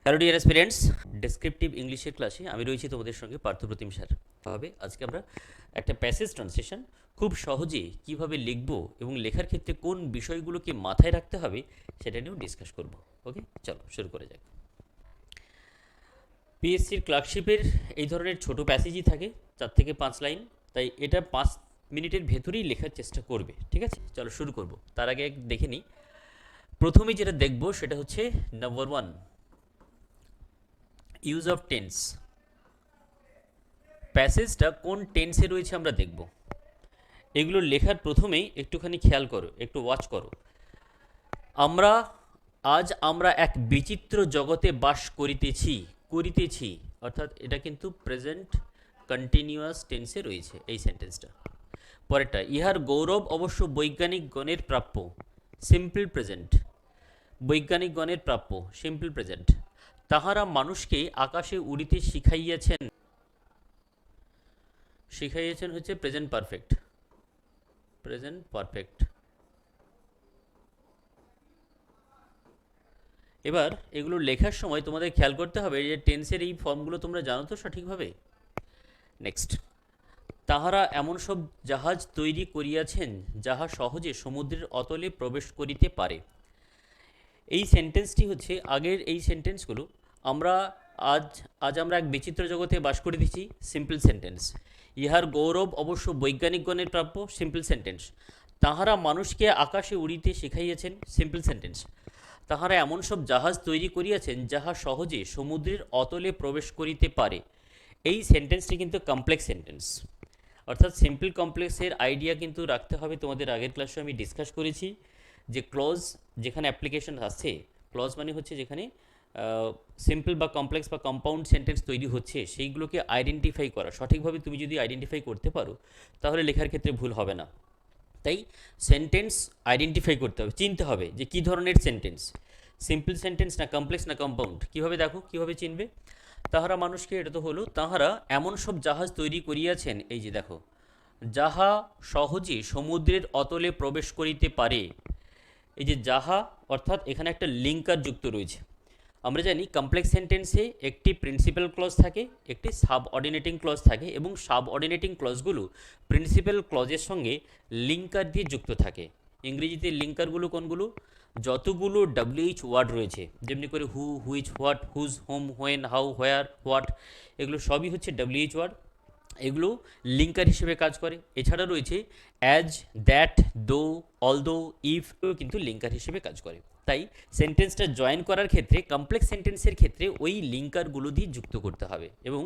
Hello dear aspirants, descriptive ইংলিশের ক্লাসে আমি রয়েছি তোমাদের সঙ্গে পার্থপ্রতিম স্যার। হবে আজকে আমরা একটা প্যাসেজ ট্রান্সলেশন খুব সহজে কিভাবে লিখব এবং লেখার ক্ষেত্রে কোন বিষয়গুলোকে মাথায় রাখতে হবে সেটা নিয়েও ডিসকাস করব। ওকে, চলো শুরু করে যাক। পিএসসির ক্লার্কশিপের এই ধরনের ছোট প্যাসেজই থাকে, 4 থেকে 5 লাইন, তাই এটা 5 মিনিটের ভেতরেই লেখার চেষ্টা করবে। ঠিক আছে, চলো শুরু করব। তার আগে দেখে নিই, প্রথমেই যেটা দেখব সেটা হচ্ছে নাম্বার 1, ইউজ অফ টেন্স। প্যাসেজটা কোন টেন্সে রয়েছে আমরা দেখব। এগুলো লেখার প্রথমেই একটুখানি খেয়াল করো, একটু ওয়াচ করো। আমরা আমরা এক বিচিত্র জগতে বাস করিতেছি অর্থাৎ এটা কিন্তু প্রেজেন্ট কন্টিনিউয়াস টেন্সে রয়েছে এই সেন্টেন্সটা। পরেরটা, ইহার গৌরব অবশ্য বৈজ্ঞানিক গণের প্রাপ্য, সিম্পল প্রেজেন্ট। বৈজ্ঞানিক গণের প্রাপ্য, সিম্পল প্রেজেন্ট। তাহারা মানুষকে আকাশে উড়িতে শিখাইয়াছেন হচ্ছে প্রেজেন্ট পারফেক্ট। Present perfect. এবার এগুলো লেখার সময় তোমাদের খেয়াল করতে হবে যে টেন্সের এই ফর্মগুলো তোমরা জানো তো সঠিকভাবে। নেক্সট, তাহারা এমন সব জাহাজ তৈরি করিয়াছেন যাহা সহজে সমুদ্রের অতলে প্রবেশ করিতে পারে। এই সেন্টেন্সটি হচ্ছে আগের এই সেন্টেন্সগুলো। আমরা আজ আমরা এক বিচিত্র জগতে বাস করিতেছি, সিম্পল সেন্টেন্স। ইহার গৌরব অবশ্য বৈজ্ঞানিকগণের প্রাপ্য, সিম্পল সেন্টেন্স। তাহারা মানুষকে আকাশে উড়িতে শিখাইয়াছেন, সিম্পল সেন্টেন্স। তাহারা এমন সব জাহাজ তৈরি করিয়াছেন যাহা সহজে সমুদ্রের অতলে প্রবেশ করিতে পারে। এই সেন্টেন্সটি কিন্তু কমপ্লেক্স সেন্টেন্স, অর্থাৎ সিম্পল কমপ্লেক্সের আইডিয়া কিন্তু রাখতে হবে। তোমাদের আগের ক্লাসে আমি ডিসকাস করেছি যে ক্লজ যেখানে অ্যাপ্লিকেশন আসছে, ক্লজ মানে হচ্ছে যেখানে সিম্পল বা কমপ্লেক্স বা কম্পাউন্ড সেন্টেন্স তৈরি হচ্ছে, সেইগুলোকে আইডেন্টিফাই করা। সঠিকভাবে তুমি যদি আইডেন্টিফাই করতে পারো তাহলে লেখার ক্ষেত্রে ভুল হবে না। তাই সেন্টেন্স আইডেন্টিফাই করতে হবে, চিনতে হবে যে কী ধরনের সেন্টেন্স, সিম্পল সেন্টেন্স না কমপ্লেক্স না কম্পাউন্ড। কীভাবে দেখো, কীভাবে চিনবে। তাহারা মানুষকে, এটা তো হলো, তাহারা এমন সব জাহাজ তৈরি করিয়াছেন, এই যে দেখো, যাহা সহজে সমুদ্রের অতলে প্রবেশ করিতে পারে। এই যে যাহা অর্থাৎ এখানে একটা লিঙ্কার যুক্ত রয়েছে। আমরা জানি কমপ্লেক্স সেন্টেন্সে একটি প্রিন্সিপাল ক্লজ থাকে, একটি সাবঅর্ডিনেটিং ক্লজ থাকে, এবং সাবঅর্ডিনেটিং ক্লজগুলো প্রিন্সিপাল ক্লজের সঙ্গে লিঙ্কার দিয়ে যুক্ত থাকে। ইংরেজিতে লিঙ্কারগুলো কোনগুলো, যতগুলো WH ওয়ার্ড রয়েছে, যেমনি করে who, which, what, whose, whom, when, how, where, what, এগুলো সবই হচ্ছে WH ওয়ার্ড। এগুলো লিঙ্কার হিসেবে কাজ করে। এছাড়া রয়েছে অ্যাজ, দ্যাট, দো, অলদো, ইফ, কিন্তু লিঙ্কার হিসেবে কাজ করে। তাই সেন্টেন্সটা জয়েন করার ক্ষেত্রে কমপ্লেক্স সেন্টেন্সের ক্ষেত্রে ওই লিঙ্কারগুলো দিয়ে যুক্ত করতে হবে, এবং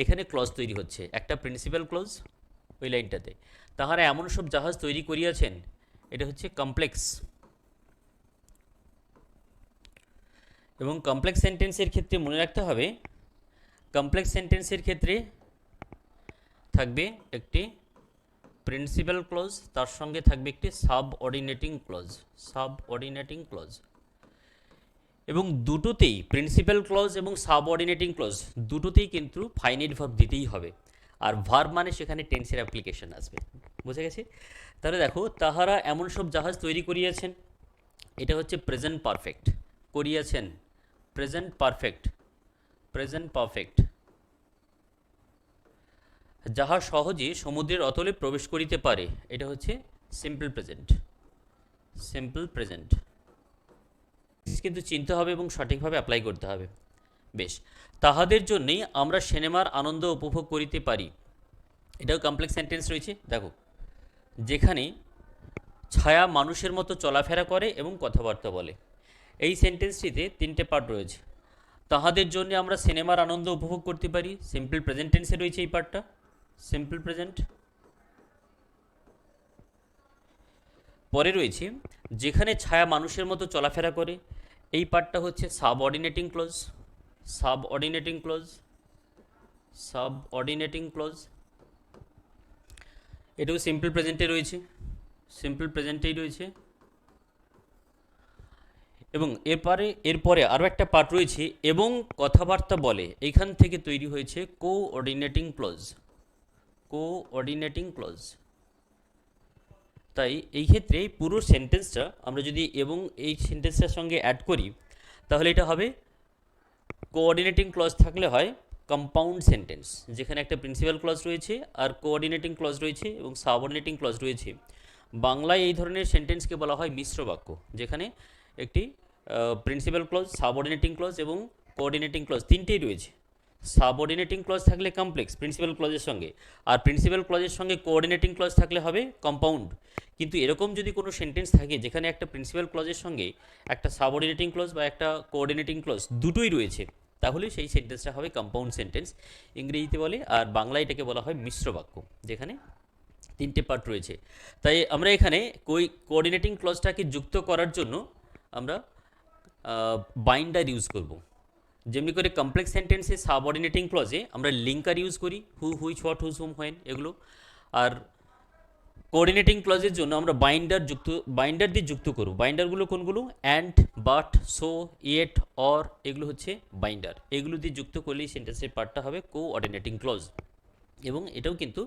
এখানে ক্লজ তৈরি হচ্ছে একটা প্রিন্সিপাল ক্লজ ওই লাইনটাতে। তাহারা এমন সব জাহাজ তৈরি করিয়াছেন, এটা হচ্ছে কমপ্লেক্স। এবং কমপ্লেক্স সেন্টেন্সের ক্ষেত্রে মনে রাখতে হবে, কমপ্লেক্স সেন্টেন্সের ক্ষেত্রে থাকবে একটি প্রিন্সিপাল ক্লজ, তার সঙ্গে থাকবে একটি সাবঅর্ডিনেটিং ক্লজ, সাবঅর্ডিনেটিং ক্লজ। এবং দুটোতেই, প্রিন্সিপাল ক্লজ এবং সাবঅর্ডিনেটিং ক্লজ দুটোতেই কিন্তু ফাইনাইট ভার্ব দিতেই হবে। আর ভার্ব মানে সেখানে টেন্সের অ্যাপ্লিকেশন আসবে। বুঝে গেছে? তাহলে দেখো, তাহারা এমন সব জাহাজ তৈরি করিয়াছেন, এটা হচ্ছে প্রেজেন্ট পারফেক্ট। করিয়াছেন, প্রেজেন্ট পারফেক্ট, প্রেজেন্ট পারফেক্ট। যাহা সহজে সমুদ্রের অতলে প্রবেশ করিতে পারে, এটা হচ্ছে সিম্পল প্রেজেন্ট, সিম্পল প্রেজেন্ট। কিন্তু চিনতে হবে এবং সঠিকভাবে অ্যাপ্লাই করতে হবে। বেশ, তাহাদের জন্যই আমরা সিনেমার আনন্দ উপভোগ করিতে পারি, এটাও কমপ্লেক্স সেন্টেন্স রয়েছে। দেখো, যেখানে ছায়া মানুষের মতো চলাফেরা করে এবং কথাবার্তা বলে। এই সেন্টেন্সটিতে 3টে পার্ট রয়েছে। তাহাদের জন্য আমরা সিনেমার আনন্দ উপভোগ করতে পারি, সিম্পল প্রেজেন্ট টেন্সে রয়েছে এই পার্টটা, সিম্পল প্রেজেন্ট। পরে রয়েছে যেখানে ছায়া মানুষের মতো চলাফেরা করে, এই পার্টটা হচ্ছে subordinating clause, subordinating clause, subordinating clause. এটাও সিম্পল প্রেজেন্টে রয়েছে, সিম্পল প্রেজেন্টেই রয়েছে। এবং এরপরে আরও একটা পার্ট রয়েছে, এবং কথাবার্তা বলে, এইখান থেকে তৈরি হয়েছে কোঅর্ডিনেটিং ক্লজ, কোঅর্ডিনেটিং ক্লজ। তাই এই ক্ষেত্রে পুরো সেন্টেন্সটা আমরা যদি এবং এই সেন্টেন্সটার সঙ্গে অ্যাড করি, তাহলে এটা হবে কোঅর্ডিনেটিং ক্লজ থাকলে হয় কম্পাউন্ড সেন্টেন্স, যেখানে একটা প্রিন্সিপাল ক্লজ রয়েছে আর কোঅর্ডিনেটিং ক্লজ রয়েছে এবং সাবঅর্ডিনেটিং ক্লজ রয়েছে। বাংলায় এই ধরনের সেন্টেন্সকে বলা হয় মিশ্র বাক্য, যেখানে একটি প্রিন্সিপাল ক্লজ, সাবঅর্ডিনেটিং ক্লজ এবং কোঅর্ডিনেটিং ক্লজ তিনটেই রয়েছে। সাবঅর্ডিনেটিং ক্লজ থাকলে কমপ্লেক্স প্রিন্সিপাল ক্লজের সঙ্গে, আর প্রিন্সিপাল ক্লজের সঙ্গে কোঅর্ডিনেটিং ক্লজ থাকলে হবে কম্পাউন্ড। কিন্তু এরকম যদি কোনো সেন্টেন্স থাকে যেখানে একটা প্রিন্সিপাল ক্লজের সঙ্গে একটা সাবঅর্ডিনেটিং ক্লজ বা একটা কোঅর্ডিনেটিং ক্লজ দুটোই রয়েছে, তাহলে সেই সেন্টেন্সটা হবে কম্পাউন্ড সেন্টেন্স ইংরেজিতে বলে, আর বাংলায় এটাকে বলা হয় মিশ্র বাক্য, যেখানে তিনটে পার্ট রয়েছে। তাই আমরা এখানে কোঅর্ডিনেটিং ক্লজটাকে যুক্ত করার জন্য আমরা বাইন্ডার ইউজ করব। যেমনি করে কমপ্লেক্স সেন্টেন্সে সাবঅর্ডিনেটিং ক্লজে আমরা লিঙ্কার ইউজ করি, who, which, what, whose, whom, when এগুলো। আর কোঅর্ডিনেটিং ক্লজের জন্য আমরা বাইন্ডার দিয়ে যুক্ত করব। বাইন্ডারগুলো কোনগুলো? And, but, so, yet, or, এগুলো হচ্ছে বাইন্ডার। এগুলো দিয়ে যুক্ত করলেই সেন্টেন্সের পার্টটা হবে কোঅর্ডিনেটিং ক্লজ, এবং এটাও কিন্তু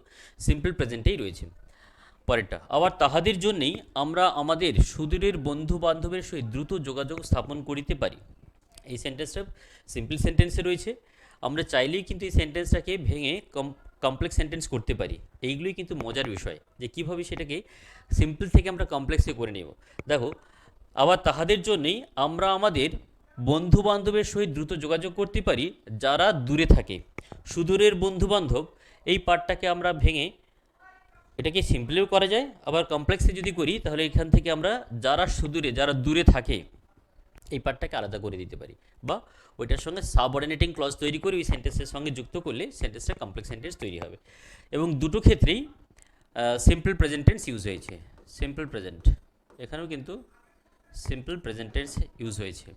সিম্পল প্রেজেন্টেই রয়েছে। পরেরটা, আবার তাহাদের জন্যেই আমরা আমাদের সুদূরের বন্ধু বান্ধবের সহিত দ্রুত যোগাযোগ স্থাপন করিতে পারি। এই সেন্টেন্সটা সিম্পল সেন্টেন্সে রয়েছে। আমরা চাইলেই কিন্তু এই সেন্টেন্সটাকে ভেঙে কমপ্লেক্স সেন্টেন্স করতে পারি। এইগুলোই কিন্তু মজার বিষয়, যে কীভাবে সেটাকে সিম্পল থেকে আমরা কমপ্লেক্সে করে নেব। দেখো, আবার তাহাদের জন্যেই আমরা আমাদের বন্ধু বান্ধবের সহিত দ্রুত যোগাযোগ করতে পারি যারা দূরে থাকে। সুদূরের বন্ধু বান্ধব, এই পার্টটাকে আমরা ভেঙে এটাকে সিম্পলিও করা যায়, আবার কমপ্লেক্সে যদি করি তাহলে এখান থেকে আমরা যারা সুদূরে, যারা দূরে থাকে, এই পার্টটাকে আলাদা করে দিতে পারি, বা ওইটার সঙ্গে সাবঅর্ডিনেটিং ক্লজ তৈরি করে ওই সেন্টেন্সের সঙ্গে যুক্ত করলে সেন্টেন্সটা কমপ্লেক্স সেন্টেন্স তৈরি হবে। এবং দুটো ক্ষেত্রেই সিম্পল প্রেজেন্ট টেন্স ইউজ হয়েছে। সিম্পল প্রেজেন্ট, এখানেও কিন্তু সিম্পল প্রেজেন্ট টেন্স ইউজ হয়েছে।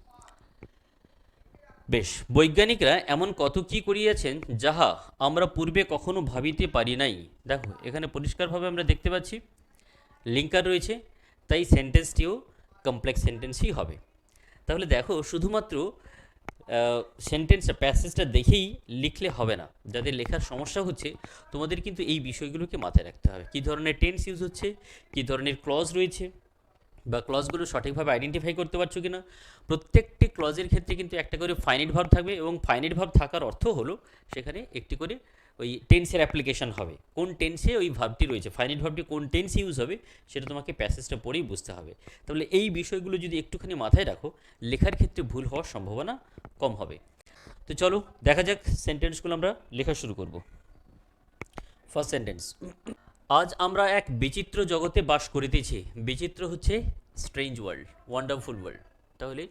বেশ, বৈজ্ঞানিকরা এমন কত কি করিয়াছেন যাহা আমরা পূর্বে কখনো ভাবিতে পারি নাই। দেখো, এখানে পরিষ্কারভাবে আমরা দেখতে পাচ্ছি লিঙ্কার রয়েছে, তাই সেন্টেন্সটিও কমপ্লেক্স সেন্টেন্সই হবে। তাহলে দেখো, শুধুমাত্র সেন্টেন্সটা, প্যাসেজটা দেখেই লিখলে হবে না। যাদের লেখার সমস্যা হচ্ছে, তোমাদের কিন্তু এই বিষয়গুলোকে মাথায় রাখতে হবে। কী ধরনের টেন্স ইউজ হচ্ছে, কী ধরনের ক্লজ রয়েছে, বা ক্লজগুলো সঠিকভাবে আইডেন্টিফাই করতে পারছো কি না। প্রত্যেকটি ক্লজের ক্ষেত্রে কিন্তু একটা করে ফাইনাইট ভার্ব থাকবে, এবং ফাইনাইট ভার্ব থাকার অর্থ হলো সেখানে একটি করে ওই টেন্সের অ্যাপ্লিকেশন হবে। কোন টেন্সে ওই ভার্বটি রয়েছে, ফাইনাইট ভার্বটি কোন টেন্সে ইউজ হবে, সেটা তোমাকে প্যাসেজটা পড়েই বুঝতে হবে। তাহলে এই বিষয়গুলো যদি একটুখানি মাথায় রাখো, লেখার ক্ষেত্রে ভুল হওয়ার সম্ভাবনা কম হবে। তো চলো দেখা যাক, সেন্টেন্সগুলো আমরা লেখা শুরু করব। ফার্স্ট সেন্টেন্স, আজ আমরা এক বিচিত্র জগতে বাস করিতেছি। বিচিত্র হচ্ছে স্ট্রেঞ্জ ওয়ার্ল্ড, ওয়ান্ডারফুল ওয়ার্ল্ড। তাহলে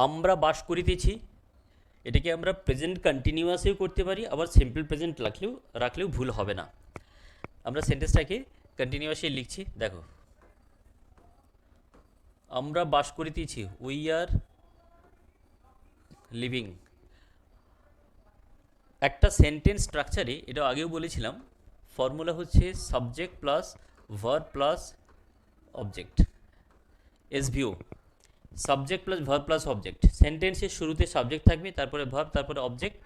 আমরা বাস করিতেছি, এটাকে আমরা প্রেজেন্ট কন্টিনিউয়াসেও করতে পারি, আবার সিম্পল প্রেজেন্ট রাখলেও ভুল হবে না। আমরা সেন্টেন্সটাকে কন্টিনিউয়াসে লিখছি। দেখো, আমরা বাস করিতেছি, উই আর লিভিং। একটা সেন্টেন্স স্ট্রাকচারে, এটা আগেও বলেছিলাম, ফর্মুলা হচ্ছে subject plus verb plus object, SVO. Subject plus verb plus object. সেন্টেন্সের শুরুতে সাবজেক্ট থাকবে, তারপরে ভার্ব, তারপরে অবজেক্ট।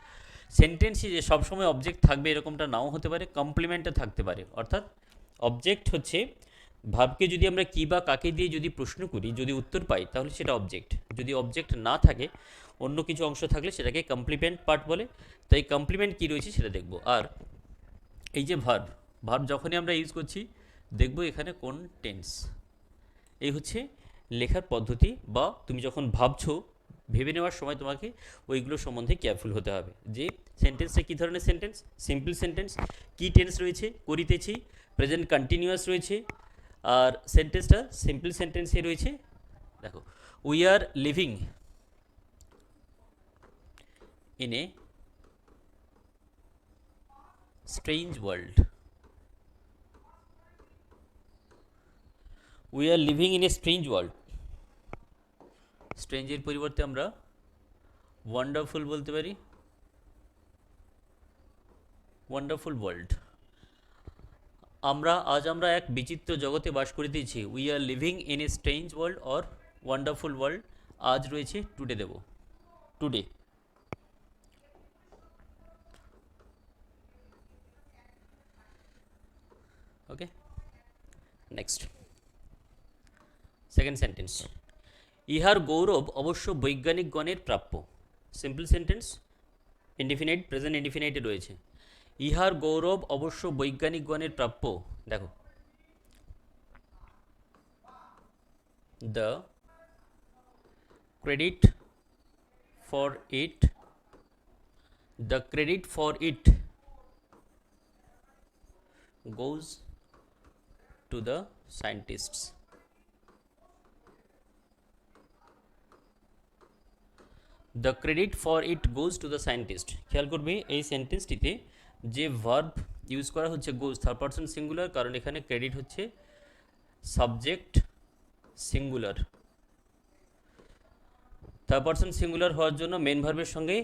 সেন্টেন্সে যে সবসময় অবজেক্ট থাকবে এরকমটা নাও হতে পারে, কমপ্লিমেন্টে থাকতে পারে। অর্থাৎ অবজেক্ট হচ্ছে, ভাবকে যদি আমরা কী বা কাকে দিয়ে যদি প্রশ্ন করি, যদি উত্তর পাই, তাহলে সেটা অবজেক্ট। যদি অবজেক্ট না থাকে, অন্য কিছু অংশ থাকলে সেটাকে কমপ্লিমেন্ট পার্ট বলে। তাই কমপ্লিমেন্ট কী রয়েছে সেটা দেখব। আর এই যে ভার্ব যখনই আমরা ইউজ করছি, দেখব এখানে কোন টেন্স। এই হচ্ছে লেখার পদ্ধতি, বা তুমি যখন ভাবছো, ভেবে নেওয়ার সময় তোমাকে ওইগুলো সম্বন্ধে কেয়ারফুল হতে হবে, যে সেন্টেন্সটা কী ধরনের সেন্টেন্স। সিম্পল সেন্টেন্স, কী টেন্স রয়েছে, করিতেছি, প্রেজেন্ট কন্টিনিউয়াস রয়েছে, আর সেন্টেন্সটা সিম্পল সেন্টেন্সে রয়েছে। দেখো, we are living in a strange world. We are living in a strange world. স্ট্রেঞ্জের পরিবর্তে আমরা ওয়ান্ডারফুল বলতে পারি, ওয়ান্ডারফুল ওয়ার্ল্ড। আজ আমরা এক বিচিত্র জগতে বাস করিতেছি, we are living in a strange world or wonderful world. আজ রয়েছে টুডে, দেব টুডে। ওকে, নেক্সট সেকেন্ড সেন্টেন্স, ইহার গৌরব অবশ্য বৈজ্ঞানিকগণের প্রাপ্য। সিম্পল সেন্টেন্স, ইনডিফিনাইট, প্রেজেন্ট ইনডিফিনাইটে রয়েছে। ইহার গৌরব অবশ্য বৈজ্ঞানিকগণের প্রাপ্য। দেখো, the credit for it, the credit for it goes to the scientists. The credit for it goes to the scientist. খেয়াল করবে এই সেন্টেন্সটিতে যে ভার্ব ইউজ করা হচ্ছে গোজ, থার্ড পারসন সিঙ্গুলার, কারণ এখানে ক্রেডিট হচ্ছে subject singular. Third person singular হওয়ার জন্য মেন ভার্বের সঙ্গে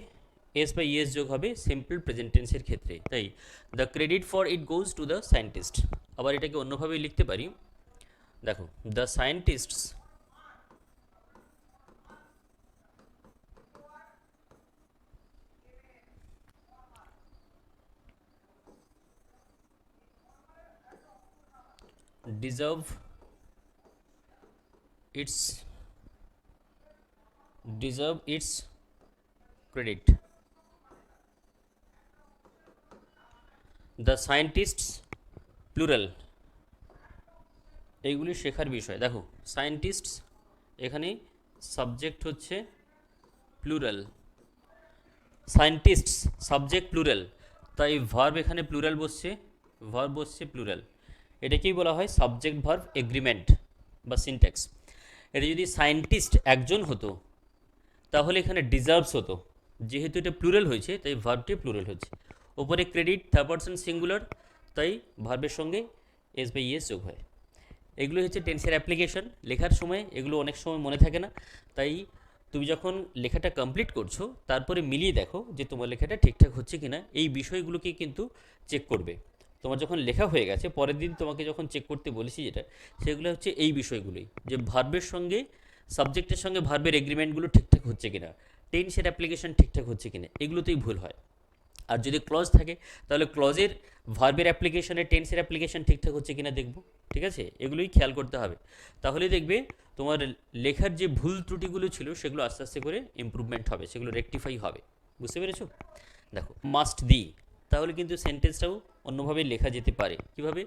এস বা ইএস যোগ হবে সিম্পল প্রেজেন্ট টেন্সের ক্ষেত্রে। তাই the credit for it goes to the scientist. আবার এটাকে অন্যভাবে লিখতে পারি, দেখো, the scientists deserve its credit. The scientists plural, এইগুলি শেখার বিষয়। দেখো, সায়েন্টিস্টস এখানে সাবজেক্ট হচ্ছে প্লুরাল, সায়েন্টিস্টস সাবজেক্ট প্লুরাল, তাই ভার্ব এখানে প্লুরাল বসছে, ভার্ব বসছে প্লুরাল। এটাকেই বলা হয় সাবজেক্ট ভার্ব এগ্রিমেন্ট বা সিনট্যাক্স। এটা যদি সায়েন্টিস্ট একজন হতো তাহলে এখানে ডিজার্ভস হতো, যেহেতু এটা প্লুরাল হয়েছে তাই ভার্বটি প্লুরাল হচ্ছে। ওপরে ক্রেডিট থার্ড পারসন সিঙ্গুলার, তাই ভার্বের সঙ্গে এস বাই ইএস যোগ হয়। এগুলো হচ্ছে টেন্সের অ্যাপ্লিকেশন। লেখার সময় এগুলো অনেক সময় মনে থাকে না, তাই তুমি যখন লেখাটা কমপ্লিট করছো তারপরে মিলিয়ে দেখো যে তোমার লেখাটা ঠিকঠাক হচ্ছে কিনা। এই বিষয়গুলোকে কিন্তু চেক করবে। তোমার যখন লেখা হয়ে গেছে পরের দিন তোমাকে যখন চেক করতে বলেছি যেটা, সেগুলো হচ্ছে এই বিষয়গুলোই, যে ভার্বের সঙ্গে সাবজেক্টের সঙ্গে ভার্বের এগ্রিমেন্টগুলো ঠিকঠাক হচ্ছে কিনা, টেন্সের অ্যাপ্লিকেশন ঠিকঠাক হচ্ছে কিনা, এগুলোতেই ভুল হয়। আর যদি ক্লজ থাকে তাহলে ক্লজের ভার্বের অ্যাপ্লিকেশনের টেন্সের অ্যাপ্লিকেশন ঠিকঠাক হচ্ছে কিনা দেখব। ঠিক আছে, এগুলোই খেয়াল করতে হবে। তাহলে দেখবে তোমার লেখার যে ভুল ত্রুটিগুলো ছিল সেগুলো আস্তে আস্তে করে ইমপ্রুভমেন্ট হবে, সেগুলো রেকটিফাই হবে। বুঝতে পেরেছো? দেখো, মাস্ট দি, তাহলে কিন্তু সেন্টেন্সটাও অন্যভাবে লেখা যেতে পারে। কিভাবে?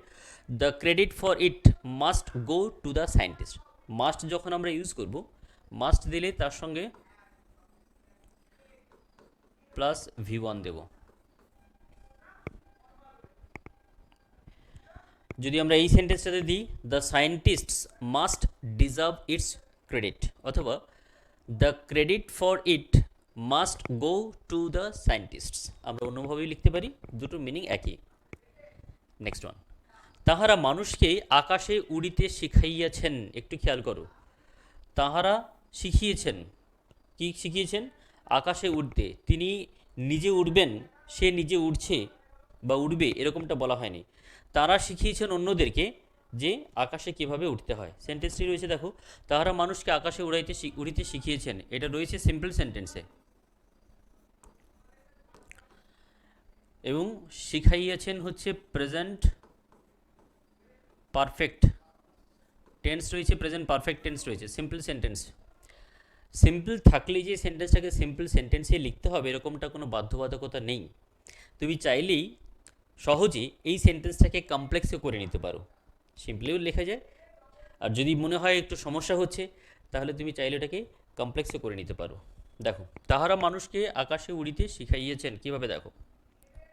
The credit for it must go to the scientist. Must যখন আমরা ইউজ করব, মাস্ট দিলে তার সঙ্গে প্লাস V1 দেব। যদি আমরা এই সেন্টেন্সটাতে দিই, the scientists must deserve its credit, অথবা the credit for it must go to the scientists, আমরা অন্যভাবেই লিখতে পারি, দুটো মিনিং একই। নেক্সট ওয়ান, তাহারা মানুষকে আকাশে উড়িতে শিখাইয়াছেন। একটু খেয়াল করো, তাহারা শিখিয়েছেন, কি শিখিয়েছেন? আকাশে উঠতে। তিনি নিজে উঠবেন, সে নিজে উঠছে বা উঠবে এরকমটা বলা হয়নি। তারা শিখিয়েছেন অন্যদেরকে যে আকাশে কিভাবে উঠতে হয়। সেন্টেন্সটি রয়েছে, দেখো, তাহারা মানুষকে আকাশে উড়িতে শিখিয়েছেন, এটা রয়েছে সিম্পল সেন্টেন্সে, এবং শিখাইয়াছেন হচ্ছে প্রেজেন্ট পারফেক্ট টেন্স রয়েছে, প্রেজেন্ট পারফেক্ট টেন্স রয়েছে, সিম্পল সেন্টেন্স। সিম্পল থাকলেই যে সেন্টেন্সটাকে সিম্পল সেন্টেন্সে লিখতে হবে এরকমটা কোনো বাধ্যবাধকতা নেই। তুমি চাইলেই সহজে এই সেন্টেন্সটাকে কমপ্লেক্সও করে নিতে পারো, সিম্পলিও লেখা যায়। আর যদি মনে হয় একটু সমস্যা হচ্ছে তাহলে তুমি চাইলে এটাকে কমপ্লেক্সও করে নিতে পারো। দেখো, তাহারা মানুষকে আকাশে উড়িতে শিখাইয়েছেন, কিভাবে? দেখো,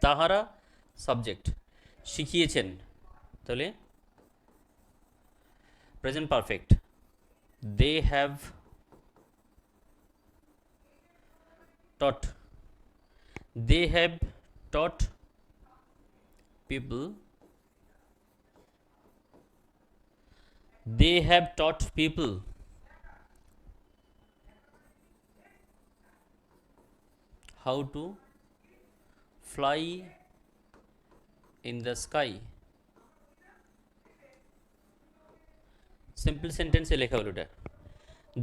তাহারা সাবজেক্ট, শিখিয়েছেন, তাহলে present perfect, they have taught, they have taught people, they have taught people how to fly in the sky. Simple সেন্টেন্সে লেখা হলো এটা।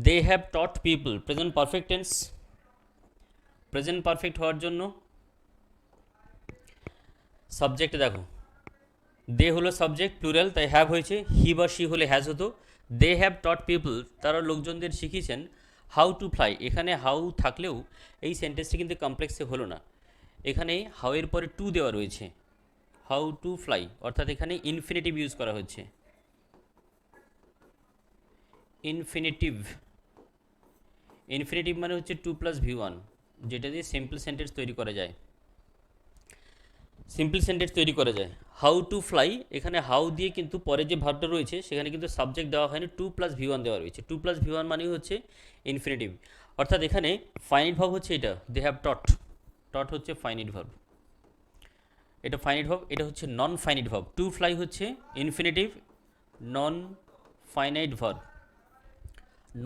They have taught people, present perfect tense. Present perfect হওয়ার জন্য সাবজেক্টে দেখো, দে হলো সাবজেক্ট প্লুরাল, তাই হ্যাভ হয়েছে। হি বা শি হলে হ্যাজ হতো। দে হ্যাভ টট পিপল, তারা লোকজনদের শিখিয়েছেন হাউ টু ফ্লাই। এখানে হাউ থাকলেও এই সেন্টেন্সটি কিন্তু কমপ্লেক্সে হলো না, এখানে হাউ এর পরে টু দেওয়া রয়েছে, হাউ টু ফ্লাই, অর্থাৎ এখানে ইনফিনিটিভ ইউজ করা হচ্ছে। ইনফিনিটিভ, ইনফিনিটিভ মানে হচ্ছে টু প্লাস ভি ওয়ান, যেটা দিয়ে সিম্পল সেন্টেন্স তৈরি করা যায়। সিম্পল সেন্টেন্স তৈরি করা যায়। হাউ টু ফ্লাই, এখানে হাউ দিয়ে কিন্তু পরে যে ভার্বটা রয়েছে সেখানে কিন্তু সাবজেক্ট দেওয়া হয়নি, টু প্লাস ভি ওয়ান দেওয়া রয়েছে। টু প্লাস ভি ওয়ান মানে হচ্ছে ইনফিনিটিভ, অর্থাৎ এখানে ফাইনিট ভার্ব হচ্ছে এটা, দে হ্যাভ টট। টট হচ্ছে ফাইনিট ভার্ব, এটা ফাইনিট ভার্ব, এটা হচ্ছে non finite verb. To fly হচ্ছে infinitive non finite verb.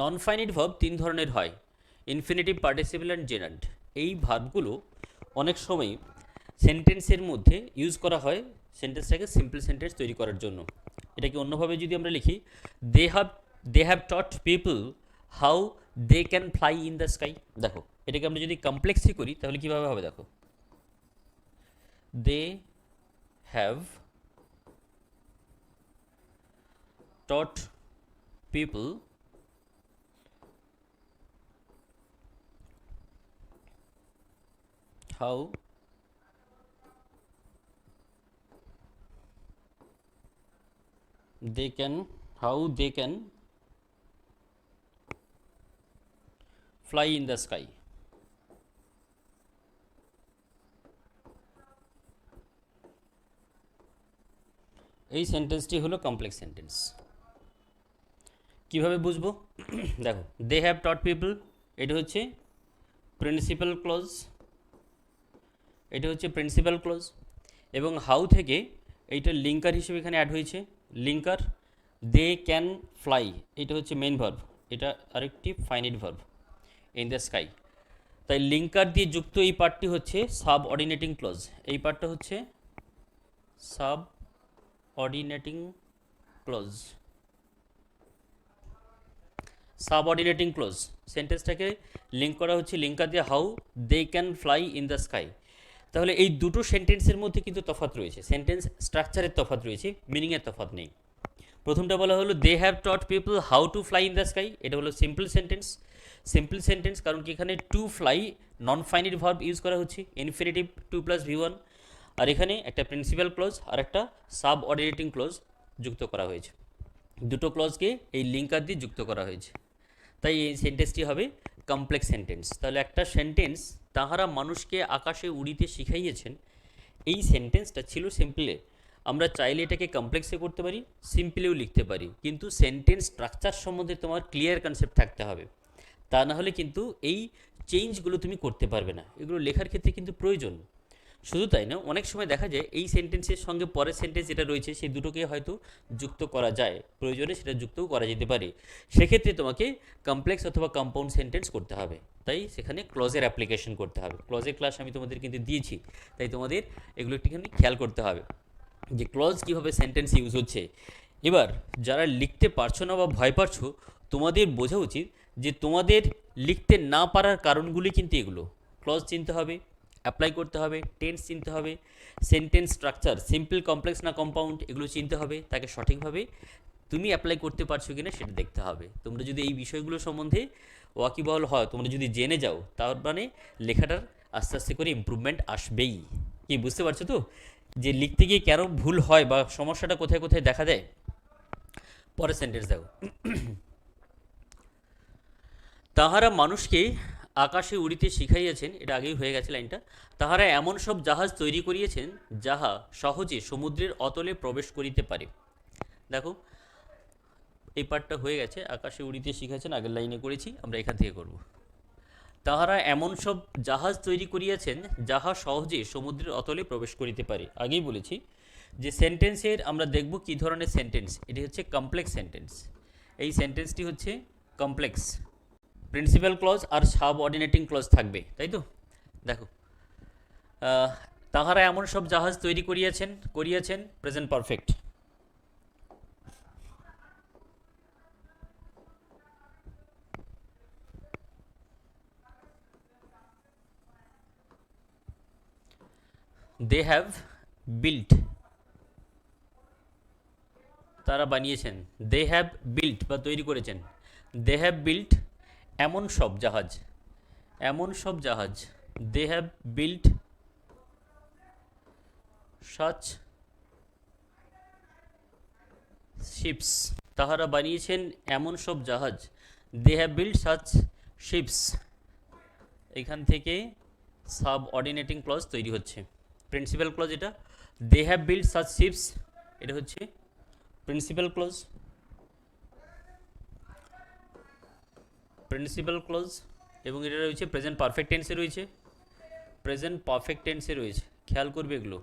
Non finite verb তিন ধরনের হয়, ইনফিনিটিভ, পার্টিসিপল অ্যান্ড জেরান্ট। এই ভার্বগুলো অনেক সময় সেন্টেন্সের মধ্যে ইউজ করা হয় সেন্টেন্সটাকে সিম্পল সেন্টেন্স তৈরি করার জন্য। এটাকে অন্যভাবে যদি আমরা লিখি, they have taught people how they can fly in the sky. দেখো এটাকে আমরা যদি কমপ্লেক্সই করি তাহলে কীভাবে হবে, দেখো they have taught people how they can fly in the sky। এই সেন্টেন্সটি হলো কমপ্লেক্স সেন্টেন্স। কিভাবে বুঝবো দেখো, দে হ্যাভ টট পিপল, এটা হচ্ছে প্রিন্সিপাল ক্লজ, এটা হচ্ছে প্রিন্সিপাল ক্লজ, এবং হাউ থেকে এইটা লিঙ্কার হিসেবে এখানে অ্যাড হয়েছে, লিঙ্কার। দে ক্যান ফ্লাই, এটা হচ্ছে মেইন ভার্ব, এটা আরেকটি finite verb, in the sky. তাই লিঙ্কার দিয়ে যুক্ত এই পার্টটি হচ্ছে সাব অর্ডিনেটিং ক্লজ, এই পার্টটা হচ্ছে subordinating clause. Subordinating clause, সেন্টেন্সটাকে লিঙ্ক করা হচ্ছে লিঙ্কার দিয়ে, how they can fly in the sky. তাহলে এই দুটো সেন্টেন্সের মধ্যে কিন্তু তফাৎ রয়েছে, সেন্টেন্স স্ট্রাকচারের তফাৎ রয়েছে, মিনিংয়ের তফাৎ নেই। প্রথমটা বলা হলো they have taught people how to fly in the sky, এটা হলো সিম্পল সেন্টেন্স। সিম্পল সেন্টেন্স কারণ কি এখানে to fly non finite verb use করা হচ্ছে, infinitive to plus V one, আর এখানে একটা প্রিন্সিপাল ক্লজ আর একটা সাব অর্ডিনেটিং ক্লজ যুক্ত করা হয়েছে। দুটো ক্লজকে এই লিঙ্কার দিয়ে যুক্ত করা হয়েছে, তাই এই সেন্টেন্সটি হবে কমপ্লেক্স সেন্টেন্স। তাহলে একটা সেন্টেন্স, তাহারা মানুষকে আকাশে উড়িতে শিখাইয়েছেন, এই সেন্টেন্সটা ছিল সিম্পলে। আমরা চাইলে এটাকে কমপ্লেক্সে করতে পারি, সিম্পলেও লিখতে পারি, কিন্তু সেন্টেন্স স্ট্রাকচার সম্বন্ধে তোমার ক্লিয়ার কনসেপ্ট থাকতে হবে, তা না হলে কিন্তু এই চেঞ্জগুলো তুমি করতে পারবে না, এগুলো লেখার ক্ষেত্রে কিন্তু প্রয়োজন। শুধু তাই না, অনেক সময় দেখা যায় এই সেন্টেন্সের সঙ্গে পরের সেন্টেন্স যেটা রয়েছে সেই দুটোকে হয়তো যুক্ত করা যায়, প্রয়োজনে সেটা যুক্তও করা যেতে পারে, সেক্ষেত্রে তোমাকে কমপ্লেক্স অথবা কম্পাউন্ড সেন্টেন্স করতে হবে, তাই সেখানে ক্লজের অ্যাপ্লিকেশন করতে হবে। ক্লজের ক্লাস আমি তোমাদের কিন্তু দিয়েছি, তাই তোমাদের এগুলো একটুখানি খেয়াল করতে হবে যে ক্লজ কীভাবে সেন্টেন্স ইউজ হচ্ছে। এবার যারা লিখতে পারছো না বা ভয় পাচ্ছ, তোমাদের বোঝা উচিত যে তোমাদের লিখতে না পারার কারণগুলি কিন্তু এগুলো। ক্লজ চিনতে হবে, অ্যাপ্লাই করতে হবে, টেন্স চিনতে হবে, সেন্টেন্স স্ট্রাকচার সিম্পল, কমপ্লেক্স না কম্পাউন্ড, এগুলো চিনতে হবে, তাকে সঠিকভাবে তুমি অ্যাপ্লাই করতে পারছো কিনা সেটা দেখতে হবে। তোমরা যদি এই বিষয়গুলো সম্বন্ধে ওয়াকিবহাল হয়, তোমরা যদি জেনে যাও, তার মানে লেখাটার আস্তে আস্তে করে ইমপ্রুভমেন্ট আসবেই। কি বুঝতে পারছো তো যে লিখতে গিয়ে কেন ভুল হয় বা সমস্যাটা কোথায় কোথায় দেখা দেয়? পরের সেন্টেন্স দেখো, তাহারা মানুষকে আকাশে উড়িতে শিখাইয়াছেন, এটা আগেই হয়ে গেছে লাইনটা। তাহারা এমন সব জাহাজ তৈরি করিয়েছেন যাহা সহজে সমুদ্রের অতলে প্রবেশ করিতে পারে। দেখো এই পার্টটা হয়ে গেছে, আকাশে উড়িতে শিখাইছেন আগের লাইনে করেছি, আমরা এখান থেকে করব। তাহারা এমন সব জাহাজ তৈরি করিয়াছেন যাহা সহজে সমুদ্রের অতলে প্রবেশ করিতে পারে। আগেই বলেছি যে সেন্টেন্সের আমরা দেখব কী ধরনের সেন্টেন্স, এটি হচ্ছে কমপ্লেক্স সেন্টেন্স। এই সেন্টেন্সটি হচ্ছে কমপ্লেক্স, প্রিন্সিপাল ক্লজ আর সাবঅর্ডিনেটিং ক্লজ থাকবে, তাই তো? দেখো, তাহারা এমন সব জাহাজ তৈরি করিয়াছেন present perfect. They have built, তারা বানিয়েছেন। দে হ্যাভ বিল্ট বা তৈরি করেছেন। দে হ্যাভ বিল্ট এমন সব জাহাজ, এমন সব জাহাজ। They have built such ships, তাহারা বানিয়েছেন এমন সব জাহাজ। They have build such ships, এখান থেকে সাব অর্ডিনেটিং ক্লজ তৈরি হচ্ছে। প্রিন্সিপাল ক্লজ এটা, they have build such ships, এটা হচ্ছে প্রিন্সিপাল ক্লজ। প্রিন্সিপাল ক্লজ এবং এটা রয়েছে প্রেজেন্ট পারফেক্ট টেন্সে রয়েছে, প্রেজেন্ট পারফেক্ট টেন্সে রয়েছে। খেয়াল করবে এগুলো,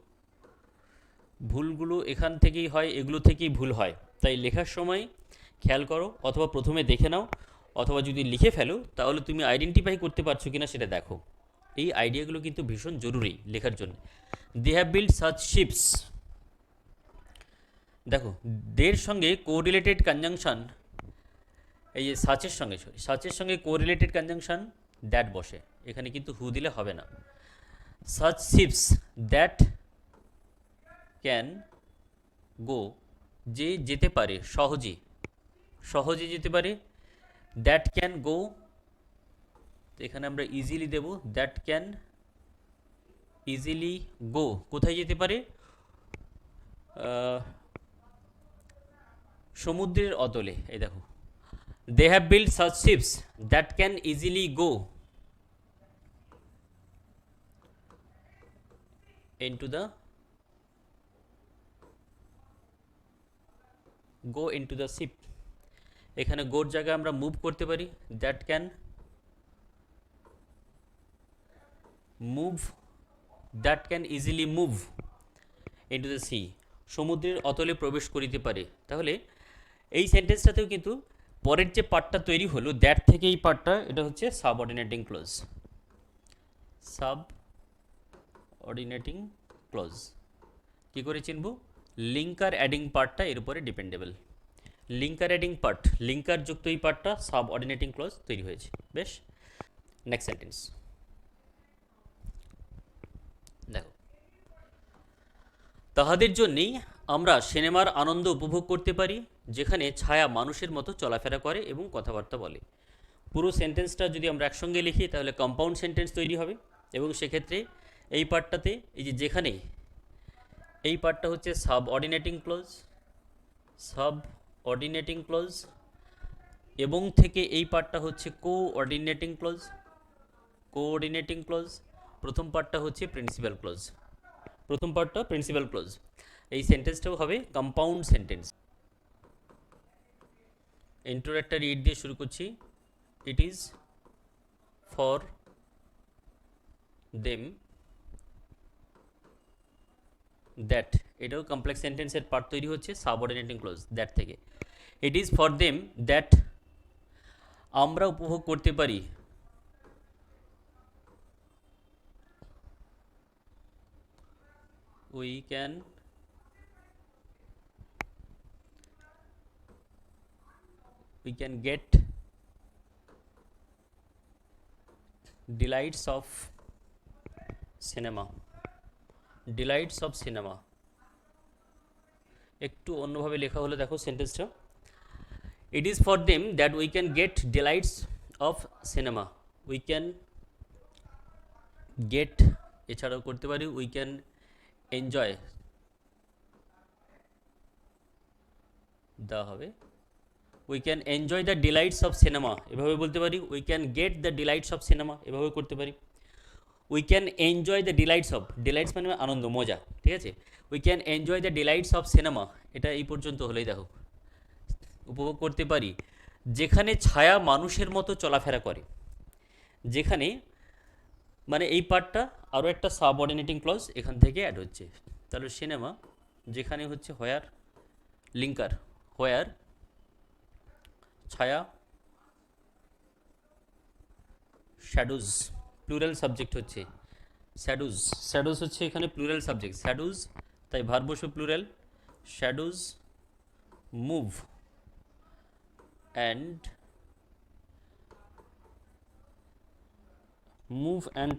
ভুলগুলো এখান থেকেই হয়, এগুলো থেকেই ভুল হয়। তাই লেখার সময় খেয়াল করো, অথবা প্রথমে দেখে নাও, অথবা যদি লিখে ফেলো তাহলে তুমি আইডেন্টিফাই করতে পারছো কিনা সেটা দেখো। এই আইডিয়াগুলো কিন্তু ভীষণ জরুরি লেখার জন্য। They have build such ships, দেখো দের সঙ্গে কোরিলেটেড কনজাংশন, এই যে সাচের সঙ্গে কোরিলেটেড কনজাংশন দ্যাট বসে, এখানে কিন্তু হু দিলে হবে না। Such ships that can go, যে যেতে পারে সহজে, সহজে যেতে পারে। দ্যাট ক্যান গো, এখানে আমরা ইজিলি দেব, দ্যাট ক্যান ইজিলি গো, কোথায় যেতে পারে? সমুদ্রের অতলে। এই দেখো, they have build such ships that can easily go into the ship. এখানে গোর জায়গায় আমরা মুভ করতে পারি, that can move, that can easily move into the sea, সমুদ্রের অতলে প্রবেশ করিতে পারে। তাহলে এই সেন্টেন্সটাতেও কিন্তু পরের যে পার্টটা তৈরি হলো দ্যাট থেকে, এই পার্টটা এটা হচ্ছে সাবঅর্ডিনেটিং ক্লজ। সাবঅর্ডিনেটিং ক্লজ কী করে চিনব? লিঙ্কার অ্যাডিং পার্টটা এর উপরে dependable. Linker adding part, linker যুক্ত এই পার্টটা সাবঅর্ডিনেটিং ক্লজ তৈরি হয়েছে। বেশ, নেক্সট সেন্টেন্স দেখো, তাহাদের জন্যেই আমরা সিনেমার আনন্দ উপভোগ করতে পারি, যেখানে ছায়া মানুষের মতো চলাফেরা করে এবং কথাবার্তা বলে। পুরো সেন্টেন্সটা যদি আমরা একসঙ্গে লিখি তাহলে কম্পাউন্ড সেন্টেন্স তৈরি হবে, এবং সেক্ষেত্রে এই পার্টটাতে এই যে যেখানে, এই পার্টটা হচ্ছে সাবঅর্ডিনেটিং ক্লজ, সাবঅর্ডিনেটিং ক্লজ, এবং থেকে এই পার্টটা হচ্ছে কোঅর্ডিনেটিং ক্লজ, কোঅর্ডিনেটিং ক্লজ। প্রথম পার্টটা হচ্ছে প্রিন্সিপাল ক্লজ, প্রথম পার্টটা প্রিন্সিপাল ক্লজ। এই সেন্টেন্সটাও হবে কম্পাউন্ড সেন্টেন্স। ইন্ট্রোর একটা রিড দিয়ে শুরু করছি। ইট ইজ ফর দেম দ্যাট, এটাও কমপ্লেক্স সেন্টেন্সের পার্ট তৈরি হচ্ছে সাবঅর্ডিনেটিং ক্লজ দ্যাট থেকে। ইট ইজ ফর দেম দ্যাট, আমরা উপভোগ করতে পারি, we can get delights of cinema, delights of cinema। একটু অন্যভাবে লেখা হলে দেখো সেন্টেন্সটা, ইট is for them that we can gate delights of cinema, we can gate, এছাড়াও করতে পারি উই ক্যান এনজয়, দেওয়া হবে we can enjoy the delights of cinema, এভাবে বলতে পারি। We can get the delights of cinema, এভাবে করতে পারি। We can enjoy the delights of, delights মানে আনন্দ, মজা, ঠিক আছে। We can enjoy the delights of cinema, এটা এই পর্যন্ত হলেই দেখো, উপভোগ করতে পারি যেখানে ছায়া মানুষের মতো চলাফেরা করে, যেখানে মানে এই পার্টটা আরও একটা সাবঅর্ডিনেটিং ক্লজ এখান থেকে অ্যাড হচ্ছে। তাহলে সিনেমা যেখানে হচ্ছে হোয়ার, লিঙ্কার হোয়ার, ছায়া, শ্যাডোজ প্লুরাল সাবজেক্ট হচ্ছে, শ্যাডোজ, শ্যাডোজ হচ্ছে এখানে প্লুরাল সাবজেক্ট, শ্যাডোজ, তাই ভার্ব বসবে plural. Shadows move and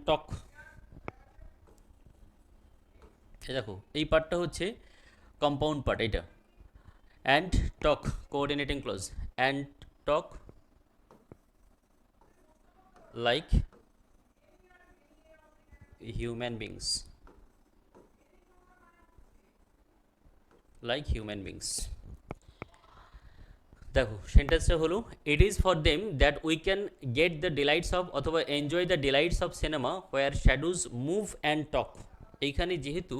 talk. দেখো এই পার্টটা হচ্ছে কম্পাউন্ড পার্ট, এইটা। And talk coordinating clause, and talk like human beings, like human beings. দেখো সেন্টেন্সটা হলো it is for them that we can get the delights of অথবা enjoy the delights of cinema where shadows move and talk. এইখানে যেহেতু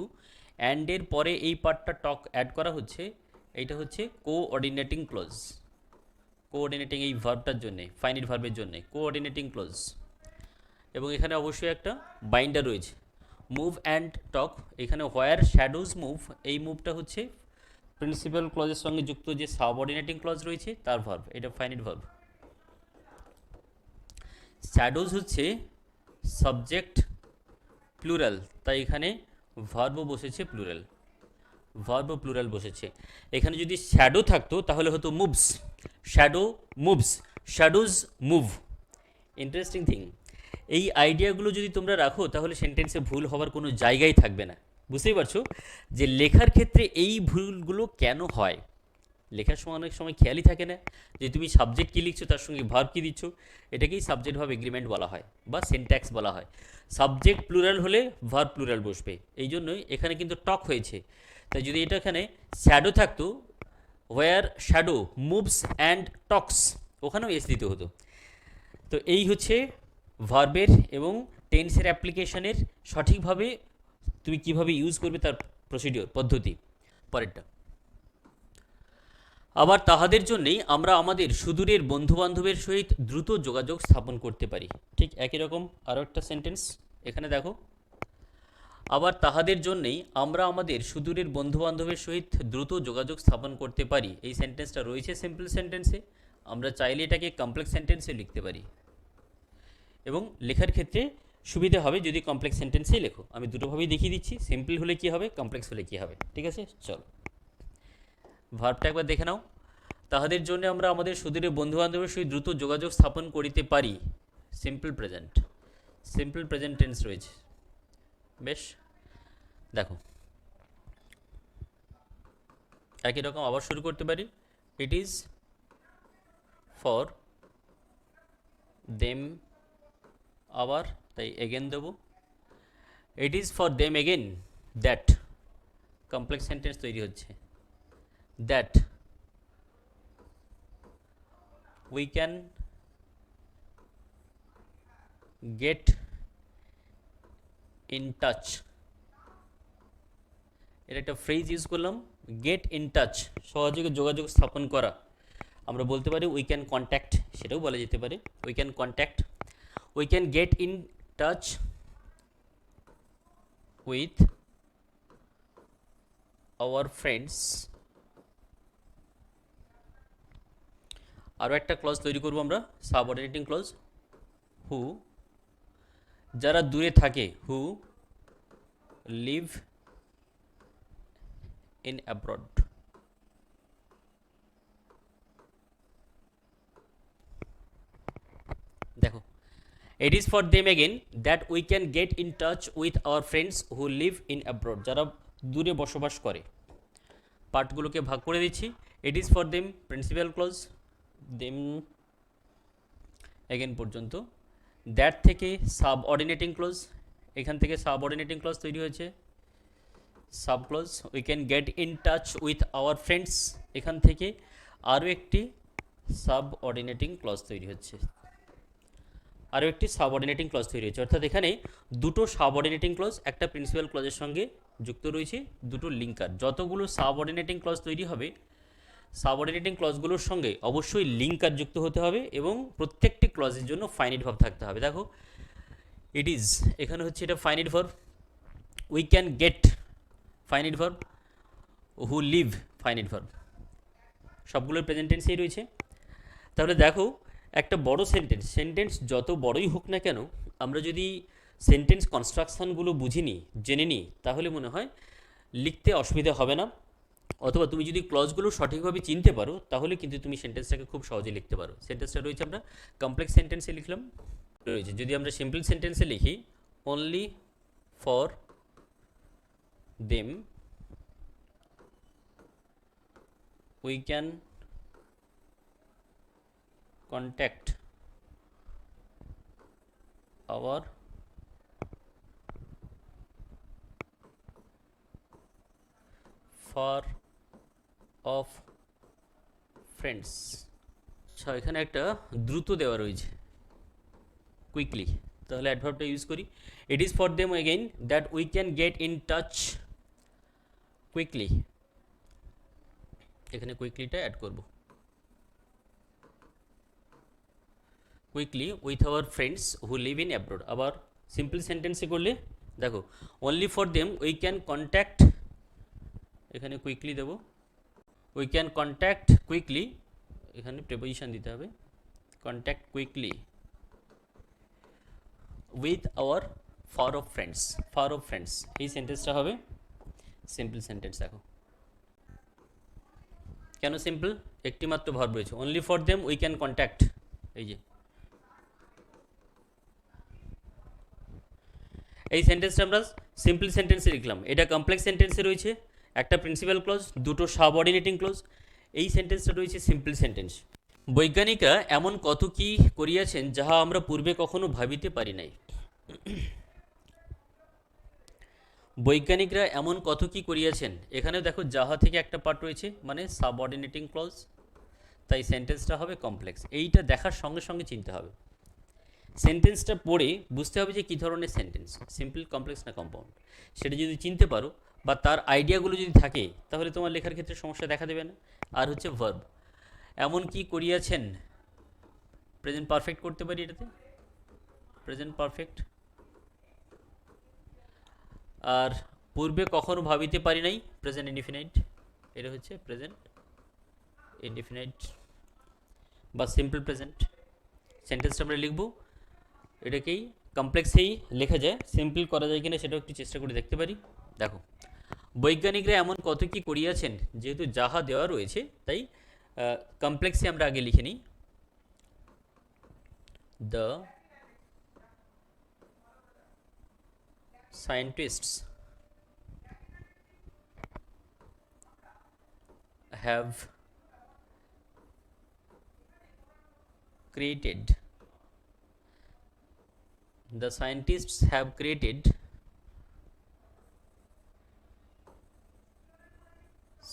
অ্যান্ডের পরে এই পার্টটা টক add করা হচ্ছে, এইটা হচ্ছে কোঅর্ডিনেটিং ক্লজ। কোঅর্ডিনেটিং এই ভার্বটার জন্যে, ফাইনিট ভার্বের জন্যে কোঅর্ডিনেটিং ক্লজ। এবং এখানে অবশ্যই একটা বাইন্ডার রয়েছে, মুভ অ্যান্ড টক। এখানে হোয়ার শ্যাডোজ মুভ, এই মুভটা হচ্ছে প্রিন্সিপাল ক্লজের সঙ্গে যুক্ত যে সাবঅর্ডিনেটিং ক্লজ রয়েছে তার ভার্ব, এটা ফাইনিট ভার্ব। শ্যাডোজ হচ্ছে সাবজেক্ট প্লুরাল, তাই এখানে ভার্বও বসেছে প্লুরাল, ভার্বও প্লুরাল বসেছে। এখানে যদি শ্যাডো থাকতো তাহলে হতো moves, shadow moves, shadows move. Interesting thing, এই আইডিয়াগুলো যদি তোমরা রাখো তাহলে সেন্টেন্সে ভুল হওয়ার কোনো জায়গাই থাকবে না। বুঝতেই পারছো যে লেখার ক্ষেত্রে এই ভুলগুলো কেন হয়। লেখার সময় অনেক সময় খেয়ালই থাকে না যে তুমি সাবজেক্ট কী লিখছো তার সঙ্গে ভার্ব কী দিচ্ছ। এটাকেই সাবজেক্ট ভার্ব এগ্রিমেন্ট বলা হয় বা সিনট্যাক্স বলা হয়। সাবজেক্ট প্লুরাল হলে ভার্ব প্লুরাল বসবে, এই জন্যই এখানে কিন্তু টক হয়েছে। তাই যদি এটা এখানে শ্যাডো থাকতো, হোয়ার শ্যাডো মুভস অ্যান্ড টক্স, ওখানেও এস দিতে হতো। তো এই হচ্ছে ভার্বের এবং টেন্সের অ্যাপ্লিকেশনের সঠিকভাবে তুমি কিভাবে ইউজ করবে তার প্রসিডিওর পদ্ধতি। পরেরটা, আবার তাহাদের জন্যেই আমরা আমাদের সুদূরের বন্ধুবান্ধবের সহিত দ্রুত যোগাযোগ স্থাপন করতে পারি। ঠিক একই রকম আরও একটা সেন্টেন্স এখানে দেখো, আবার তাহাদের জন্যেই আমরা আমাদের সুদূরের বন্ধুবান্ধবের সহিত দ্রুত যোগাযোগ স্থাপন করতে পারি। এই সেন্টেন্সটা রয়েছে সিম্পল সেন্টেন্সে, আমরা চাইলে এটাকে কমপ্লেক্স সেন্টেন্সে লিখতে পারি এবং লেখার ক্ষেত্রে সুবিধা হবে যদি কমপ্লেক্স সেন্টেন্সেই লেখো। আমি দুটোভাবেই দেখিয়ে দিচ্ছি, সিম্পল হলে কী হবে, কমপ্লেক্স হলে কী হবে। ঠিক আছে, চলো ভার্বটা একবার দেখে নাও। তাহাদের জন্য আমরা আমাদের সুদূরের বন্ধুবান্ধবের সহিত দ্রুত যোগাযোগ স্থাপন করিতে পারি, simple present, simple present tense রয়েছে। বেশ, দেখো একই রকম আবার শুরু করতে পারি, ইট ইজ ফর দেম, আবার তাই এগেন দেবো, ইট is for them again that, complex sentence তৈরি হচ্ছে, that we can get in touch. এটা একটা ফ্রেজ ইউজ করলাম, গেট ইন টাচ, সহযোগে যোগাযোগ স্থাপন করা। আমরা বলতে পারি উই ক্যান কন্ট্যাক্ট, সেটাও বলা যেতে পারে, we can contact, we can get in touch with our friends. আরও একটা ক্লজ তৈরি করবো আমরা, সাবঅর্ডিনেটিং ক্লজ, হু, যারা দূরে থাকে, হু লিভ ইন অ্যাব্রড। দেখো, it is for them again that we can get in touch with our friends who live in abroad, যারা দূরে বসবাস করে। পার্টগুলোকে ভাগ করে দিচ্ছি, it is for them principal clause, them again পর্যন্ত, দ্যাট থেকে সাবঅর্ডিনেটিং ক্লজ, এখান থেকে সাবঅর্ডিনেটিং ক্লজ তৈরি হয়েছে, sub clause, we can get in touch with our friends, এখান থেকে আরও একটি সাবঅর্ডিনেটিং ক্লজ তৈরি হচ্ছে, আরও একটি সাবঅর্ডিনেটিং ক্লজ তৈরি হচ্ছে। অর্থাৎ এখানে দুটো সাবঅর্ডিনেটিং ক্লজ একটা প্রিন্সিপাল ক্লজের সঙ্গে যুক্ত রয়েছে, দুটো লিঙ্কার। যতগুলো সাবঅর্ডিনেটিং ক্লজ তৈরি হবে, সাবঅর্ডিনেটিং ক্লজগুলোর সঙ্গে অবশ্যই লিঙ্কার যুক্ত হতে হবে এবং প্রত্যেকটি ক্লজের জন্য ফাইনিট ভার্ব থাকতে হবে। দেখো ইট ইজ, এখানে হচ্ছে এটা finite verb, we can gate finite verb, who leave finite verb, সবগুলোর প্রেজেন্ট টেন্সেই রয়েছে। তাহলে দেখো একটা বড় সেন্টেন্স যত বড়ই হোক না কেন, আমরা যদি সেন্টেন্স কনস্ট্রাকশানগুলো বুঝে নিই, জেনে নিই, তাহলে মনে হয় লিখতে অসুবিধা হবে না। অথবা তুমি যদি ক্লজগুলো সঠিকভাবে চিনতে পারো তাহলে কিন্তু তুমি সেন্টেন্সটাকে খুব সহজে লিখতে পারো। সেন্টেন্সটা রয়েছে আমরা কমপ্লেক্স সেন্টেন্সে লিখলাম, রয়েছে যদি আমরা সিম্পল সেন্টেন্সে লিখি, only for them we can contact our far of friends. আচ্ছা, এখানে একটা দ্রুত দেওয়া রয়েছে, কুইকলি, তাহলে অ্যাডভার্বটা ইউজ করি। It is for them again that we can get in touch quickly, এখানে কুইকলিটা অ্যাড করব, quickly with our friends who live in abroad. আবার সিম্পল সেন্টেন্সে করলে দেখো, only for them we can contact, এখানে কুইকলি দেব, উই ক্যান কন্ট্যাক্ট কুইকলি, এখানে প্রিপোজিশন দিতে হবে, contact quickly with our far of friends, far of friends, এই সেন্টেন্সটা হবে সিম্পল সেন্টেন্স। দেখো কেন সিম্পল, একটি মাত্র ভার্ব রয়েছে, only for them we can contact, এই যে এই সেন্টেন্সটা আমরা সিম্পল সেন্টেন্সে লিখলাম। এটা কমপ্লেক্স সেন্টেন্সে রয়েছে, একটা প্রিন্সিপাল ক্লজ, দুটো সাবঅর্ডিনেটিং ক্লজ, এই সেন্টেন্সটা রয়েছে সিম্পল সেন্টেন্স। বৈজ্ঞানিকা এমন কত কি করিয়াছেন যাহা আমরা পূর্বে কখনো ভাবিতে পারি নাই। বৈজ্ঞানিকরা এমন কত কি করিয়াছেন, এখানে দেখো যাহা থেকে একটা পার্ট রয়েছে মানে সাবঅর্ডিনেটিং ক্লজ, তাই সেন্টেন্সটা হবে কমপ্লেক্স। এইটা দেখার সঙ্গে সঙ্গে চিনতে হবে, সেন্টেন্সটা পড়ে বুঝতে হবে যে কী ধরনের সেন্টেন্স, সিম্পল, কমপ্লেক্স না কম্পাউন্ড। সেটা যদি চিনতে পারো বা তার আইডিয়াগুলো যদি থাকে, তাহলে তোমার লেখার ক্ষেত্রে সমস্যা দেখা দেবে না। আর হচ্ছে ভার্ব, এমন কি করিয়াছেন, প্রেজেন্ট পারফেক্ট করতে পারি এটাতে, প্রেজেন্ট পারফেক্ট। আর পূর্বে কখনো ভাবিতে পারি নাই, প্রেজেন্ট ইনডিফিনাইট, এটা হচ্ছে প্রেজেন্ট ইনডিফিনাইট বা সিম্পল প্রেজেন্ট। সেন্টেন্সটা আমরা লিখব, এটাকেই কমপ্লেক্সেই লেখা যায়, সিম্পল করা যায় কিনা সেটাও একটু চেষ্টা করে দেখতে পারি। দেখো, বৈজ্ঞানিকরা এমন কত কি করিয়াছেন, যেহেতু যাহা দেওয়া রয়েছে তাই কমপ্লেক্সে আমরা আগে লিখে নিই, the scientists have created, the scientists have created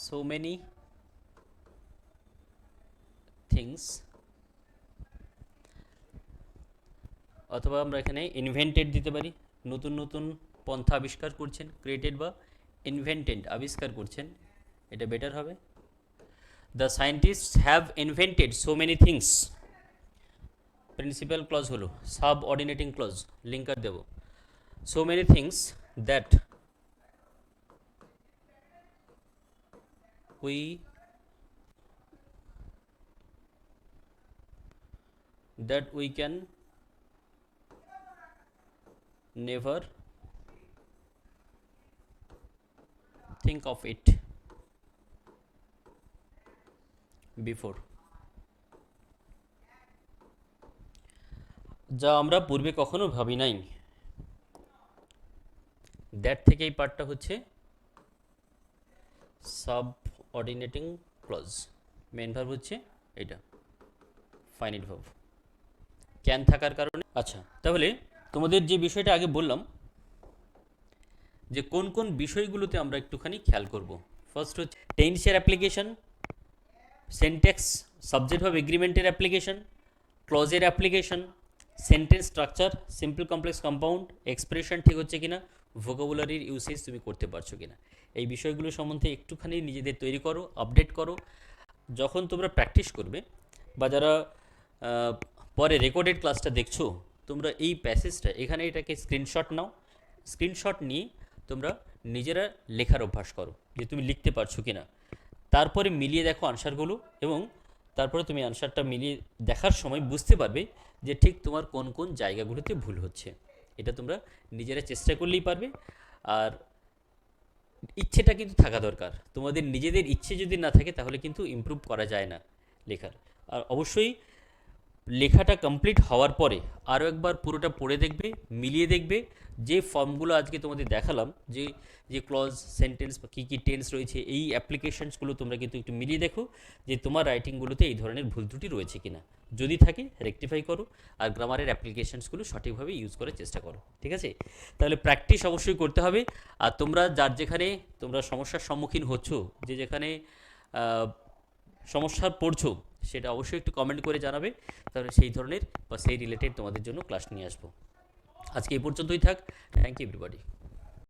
so many things, অথবা আমরা এখানে ইনভেন্টেড দিতে পারি, নতুন নতুন পন্থা আবিষ্কার করছেন, ক্রিয়েটেড বা ইনভেন্টেড আবিষ্কার করছেন, এটা বেটার হবে। The scientists have invented so many things, principal clause হলো, সাব অর্ডিনেটিং ক্লজ, লিঙ্কার দেব, so many things that we can never think of it before, যা আমরা পূর্বে কখনো ভাবি নাই। দ্যাট থেকে এই পার্টটা হচ্ছে সাবঅর্ডিনেটিং ক্লজ, মেন ভার্ব হচ্ছে এটা, ফাইনাইট ভার্ব, ক্যান থাকার কারণে। আচ্ছা, তাহলে তোমাদের যে বিষয়টা আগে বললাম, যে কোন কোন বিষয়গুলোতে আমরা একটুখানি খেয়াল করব। ফার্স্ট হচ্ছে টেন্সের অ্যাপ্লিকেশন, সেন্টেক্স সাবজেক্ট ভার্ব এগ্রিমেন্টের অ্যাপ্লিকেশন, ক্লজের application, sentence structure, simple, complex, compound, expression ঠিক হচ্ছে কিনা, ভোকাবুলারির ইউসেজ তুমি করতে পারছো কিনা, এই বিষয়গুলো সম্বন্ধে একটুখানি নিজেদের তৈরি করো, আপডেট করো। যখন তোমরা প্র্যাকটিস করবে বা যারা পরে রেকর্ডেড ক্লাসটা দেখছো, তোমরা এই প্যাসেজটা এখানে এটাকে স্ক্রিনশট নাও, স্ক্রিনশট নিয়ে তোমরা নিজেরা লেখার অভ্যাস করো যে তুমি লিখতে পারছো কিনা, তারপরে মিলিয়ে দেখো আনসারগুলো, এবং তারপরে তুমি আনসারটা মিলিয়ে দেখার সময় বুঝতে পারবে যে ঠিক তোমার কোন কোন জায়গাগুলোতে ভুল হচ্ছে। এটা তোমরা নিজেরা চেষ্টা করলেই পারবে। আর ইচ্ছেটা কিন্তু থাকা দরকার, তোমাদের নিজেদের ইচ্ছে যদি না থাকে তাহলে কিন্তু ইমপ্রুভ করা যায় না লেখার। আর অবশ্যই লেখাটা কমপ্লিট হওয়ার পরে আরও একবার পুরোটা পড়ে দেখবে, মিলিয়ে দেখবে, যে ফর্মগুলো আজকে তোমাদের দেখালাম, যে যে ক্লজ, সেন্টেন্স বা কী কী টেন্স রয়েছে, এই অ্যাপ্লিকেশনসগুলো তোমরা কিন্তু একটু মিলিয়ে দেখো যে তোমার রাইটিংগুলোতে এই ধরনের ভুল ত্রুটি রয়েছে কিনা, যদি থাকে রেকটিফাই করো, আর গ্রামারের অ্যাপ্লিকেশনসগুলো সঠিকভাবে ইউজ করার চেষ্টা করো। ঠিক আছে, তাহলে প্র্যাকটিস অবশ্যই করতে হবে। আর তোমরা যার যেখানে তোমরা সমস্যার সম্মুখীন হচ্ছ, যে যেখানে সমস্যার পড়ছো সেটা অবশ্যই একটু কমেন্ট করে জানাবে, তাহলে সেই ধরনের বা সেই রিলেটেড তোমাদের জন্য ক্লাস নিয়ে আসবো। আজকে এই পর্যন্তই থাক। Thank you everybody.